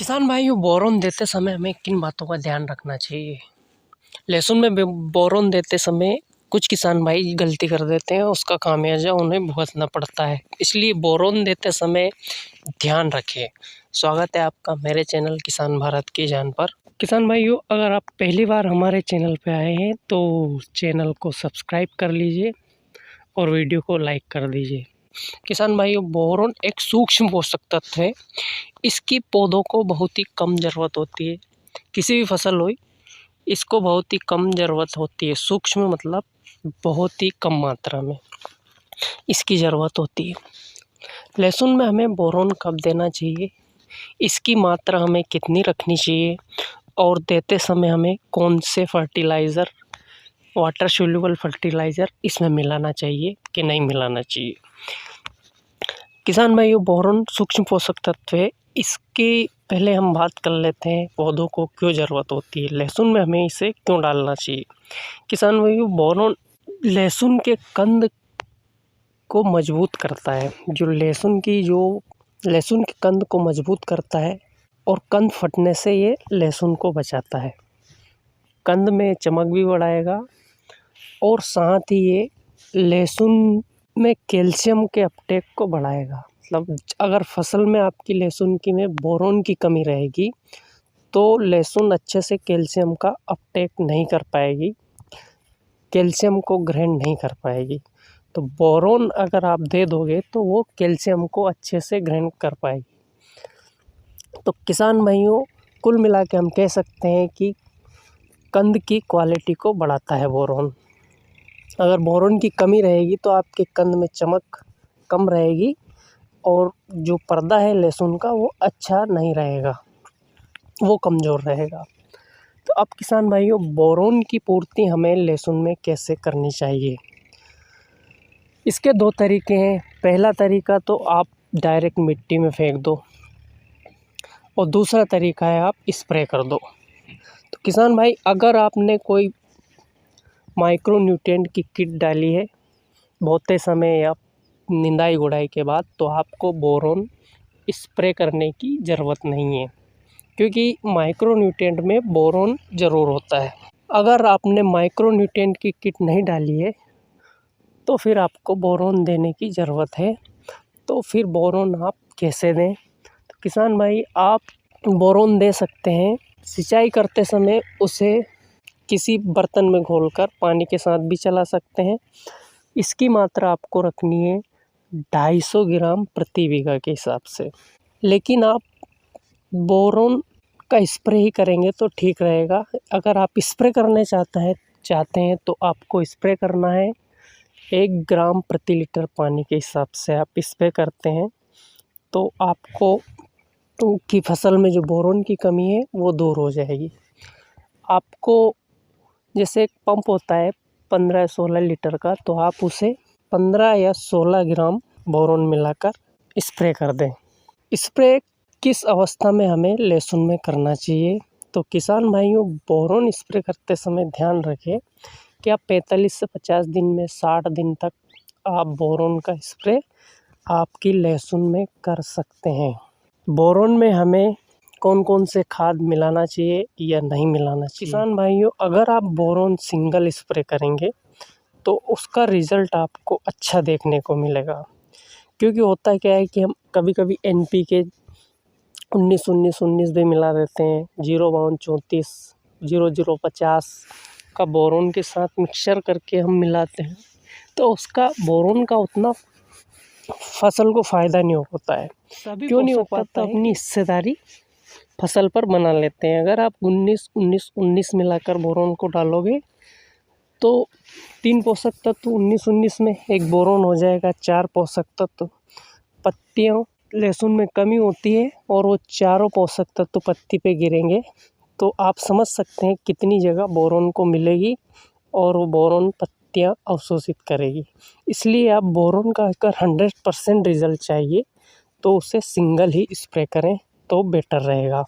किसान भाइयों, बोरोन देते समय हमें किन बातों का ध्यान रखना चाहिए। लहसुन में बोरोन देते समय कुछ किसान भाई गलती कर देते हैं, उसका खामियाजा उन्हें भुगतना पड़ता है। इसलिए बोरोन देते समय ध्यान रखें। स्वागत है आपका मेरे चैनल किसान भारत की जान पर। किसान भाइयों, अगर आप पहली बार हमारे चैनल पर आए हैं तो चैनल को सब्सक्राइब कर लीजिए और वीडियो को लाइक कर दीजिए। किसान भाइयों, बोरोन एक सूक्ष्म पोषक तत्व है। इसकी पौधों को बहुत ही कम ज़रूरत होती है। किसी भी फसल हो, इसको बहुत ही कम ज़रूरत होती है। सूक्ष्म मतलब बहुत ही कम मात्रा में इसकी ज़रूरत होती है। लहसुन में हमें बोरोन कब देना चाहिए, इसकी मात्रा हमें कितनी रखनी चाहिए और देते समय हमें कौन से फर्टिलाइज़र, वाटर सोल्यूबल फर्टिलाइज़र इसमें मिलाना चाहिए कि नहीं मिलाना चाहिए। किसान भाइयों, बोरोन सूक्ष्म पोषक तत्व है। इसकी पहले हम बात कर लेते हैं पौधों को क्यों ज़रूरत होती है, लहसुन में हमें इसे क्यों डालना चाहिए। किसान भाइयों, बोरोन लहसुन के कंद को मजबूत करता है। जो लहसुन के कंद को मजबूत करता है और कंद फटने से ये लहसुन को बचाता है। कंद में चमक भी बढ़ाएगा और साथ ही ये लहसुन में कैल्शियम के अपटेक को बढ़ाएगा। मतलब अगर फसल में आपकी लहसुन की में बोरोन की कमी रहेगी तो लहसुन अच्छे से कैल्शियम का अपटेक नहीं कर पाएगी, कैल्शियम को ग्रहण नहीं कर पाएगी। तो बोरोन अगर आप दे दोगे तो वो कैल्शियम को अच्छे से ग्रहण कर पाएगी। तो किसान भाइयों, कुल मिला के हम कह सकते हैं कि कंद की क्वालिटी को बढ़ाता है बोरोन। अगर बोरोन की कमी रहेगी तो आपके कंद में चमक कम रहेगी और जो पर्दा है लहसुन का वो अच्छा नहीं रहेगा, वो कमज़ोर रहेगा। तो अब किसान भाइयों, बोरोन की पूर्ति हमें लहसुन में कैसे करनी चाहिए। इसके दो तरीके हैं। पहला तरीका तो आप डायरेक्ट मिट्टी में फेंक दो और दूसरा तरीका है आप स्प्रे कर दो। तो किसान भाई, अगर आपने कोई माइक्रो न्यूट्रिएंट की किट डाली है बोते समय या निंदाई गुड़ाई के बाद, तो आपको बोरोन स्प्रे करने की ज़रूरत नहीं है, क्योंकि माइक्रो न्यूट्रिएंट में बोरोन ज़रूर होता है। अगर आपने माइक्रो न्यूट्रिएंट की किट नहीं डाली है तो फिर आपको बोरोन देने की ज़रूरत है। तो फिर बोरोन आप कैसे दें। तो किसान भाई, आप बोरोन दे सकते हैं सिंचाई करते समय उसे किसी बर्तन में घोलकर पानी के साथ भी चला सकते हैं। इसकी मात्रा आपको रखनी है 250 ग्राम प्रति बीघा के हिसाब से। लेकिन आप बोरोन का स्प्रे ही करेंगे तो ठीक रहेगा। अगर आप स्प्रे करने चाहते हैं तो आपको स्प्रे करना है 1 ग्राम प्रति लीटर पानी के हिसाब से आप स्प्रे करते हैं तो आपको की फसल में जो बोरोन की कमी है वो दूर हो जाएगी। आपको जैसे एक पंप होता है 15-16 लीटर का, तो आप उसे 15 या 16 ग्राम बोरोन मिलाकर स्प्रे कर दें। स्प्रे किस अवस्था में हमें लहसुन में करना चाहिए। तो किसान भाइयों, बोरोन स्प्रे करते समय ध्यान रखें कि आप 45 से 50 दिन में 60 दिन तक आप बोरोन का स्प्रे आपकी लहसुन में कर सकते हैं। बोरोन में हमें कौन कौन से खाद मिलाना चाहिए या नहीं मिलाना चाहिए। किसान भाइयों, अगर आप बोरोन सिंगल स्प्रे करेंगे तो उसका रिज़ल्ट आपको अच्छा देखने को मिलेगा, क्योंकि होता क्या है कि हम कभी कभी NPK 19-19-19 भी मिला देते हैं। 0-32-34 00-50 का बोरोन के साथ मिक्सचर करके हम मिलाते हैं, तो उसका बोरोन का उतना फसल को फ़ायदा नहीं होता है। क्यों नहीं हो पाता? अपनी हिस्सेदारी फसल पर बना लेते हैं। अगर आप 19-19-19 मिलाकर बोरोन को डालोगे तो 3 पोषक तत्व 19-19 में एक बोरोन हो जाएगा। 4 पोषक तत्व पत्तियों लहसुन में कमी होती है और वो चारों पोषक तत्व पत्ती पे गिरेंगे, तो आप समझ सकते हैं कितनी जगह बोरोन को मिलेगी और वो बोरोन पत्तियाँ अवशोषित करेगी। इसलिए आप बोरोन का अगर 100% रिज़ल्ट चाहिए तो उसे सिंगल ही स्प्रे करें तो बेटर रहेगा।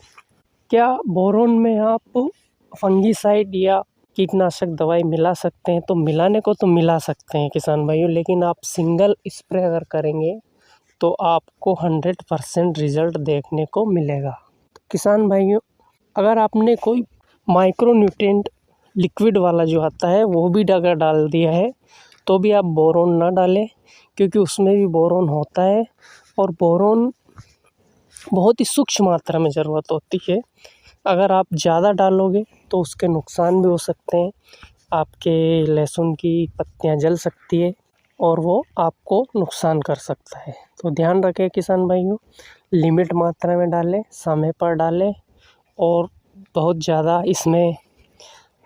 क्या बोरोन में आप फंगीसाइड या कीटनाशक दवाई मिला सकते हैं? तो मिलाने को तो मिला सकते हैं किसान भाइयों, लेकिन आप सिंगल स्प्रे अगर करेंगे तो आपको 100% रिज़ल्ट देखने को मिलेगा। किसान भाइयों, अगर आपने कोई माइक्रो न्यूट्रिएंट लिक्विड वाला जो आता है वो भी अगर डाल दिया है तो भी आप बोरोन ना डालें, क्योंकि उसमें भी बोरोन होता है और बोरोन बहुत ही सूक्ष्म मात्रा में ज़रूरत होती है। अगर आप ज़्यादा डालोगे तो उसके नुकसान भी हो सकते हैं। आपके लहसुन की पत्तियां जल सकती है और वो आपको नुकसान कर सकता है। तो ध्यान रखें किसान भाइयों, लिमिट मात्रा में डालें, समय पर डालें और बहुत ज़्यादा इसमें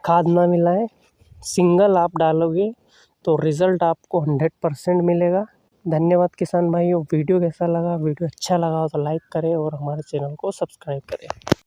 खाद ना मिलाएं। सिंगल आप डालोगे तो रिज़ल्ट आपको 100% मिलेगा। धन्यवाद किसान भाइयों। वीडियो कैसा लगा? वीडियो अच्छा लगा हो तो लाइक करें और हमारे चैनल को सब्सक्राइब करें।